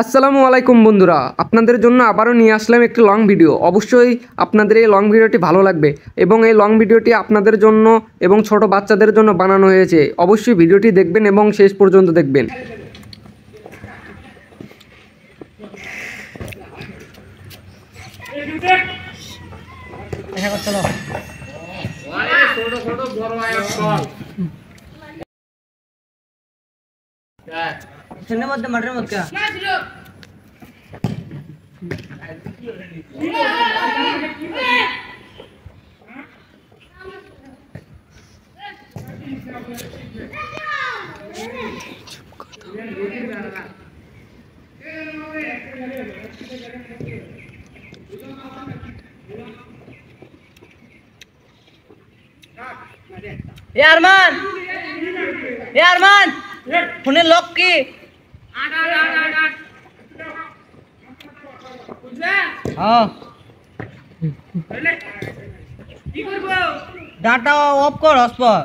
আসসালামু আলাইকুম বন্ধুরা, আপনাদের জন্য আবারও নিয়ে আসলাম একটি লং ভিডিও। অবশ্যই আপনাদের এই লং ভিডিওটি ভালো লাগবে এবং এই লং ভিডিওটি আপনাদের জন্য এবং ছোট বাচ্চাদের জন্য বানানো হয়েছে। অবশ্যই ভিডিওটি দেখবেন এবং শেষ পর্যন্ত দেখবেন। मध्य मटर मत क्या यार मान पुणे लोक की हाँ डाटा ऑफ कर हॉटस्पॉट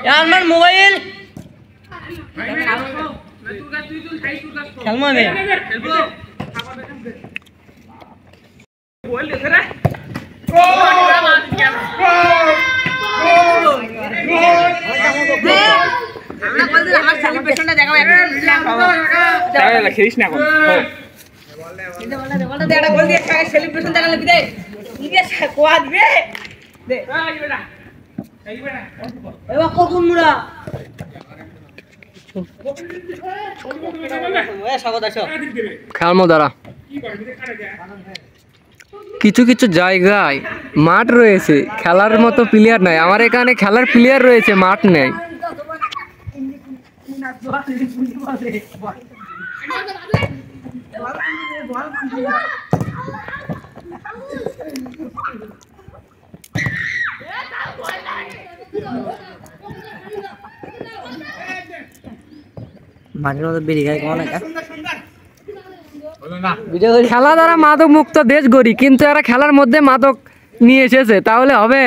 यार मन मोबाइल खेलमा में बोल दे रे আমরা বল দে আমার সেলিব্রেশনটা দেখাও একটা তাহলে খেলিস না কোন বল দে এটা বল দিয়ে সেলিব্রেশন দেখালে বিদে ইয়ে কোয়া দিবে দে এই বেটা এবা কোন মুড়া কিছু কিছু জায়গায় মাঠ রয়েছে, খেলার মতো প্লেয়ার নাই। আমার এখানে খেলার প্লেয়ার রয়েছে, মাঠ নেই। খেলা দ্বারা মাদক মুক্ত দেশ গড়ি, কিন্তু এরা খেলার মধ্যে মাদক নিয়ে এসেছে, তাহলে হবে?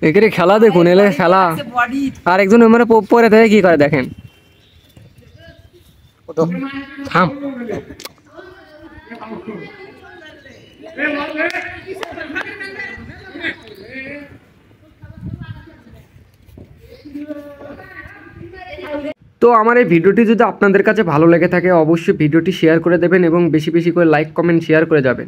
এখানে খেলা দেখুন, এলে খেলা আর একজন পরে থেকে কি করে দেখেন। থাম তো আমার এই ভিডিওটি যদি আপনাদের কাছে ভালো লেগে থাকে, অবশ্যই ভিডিওটি শেয়ার করে দেবেন এবং বেশি বেশি করে লাইক কমেন্ট শেয়ার করে যাবেন।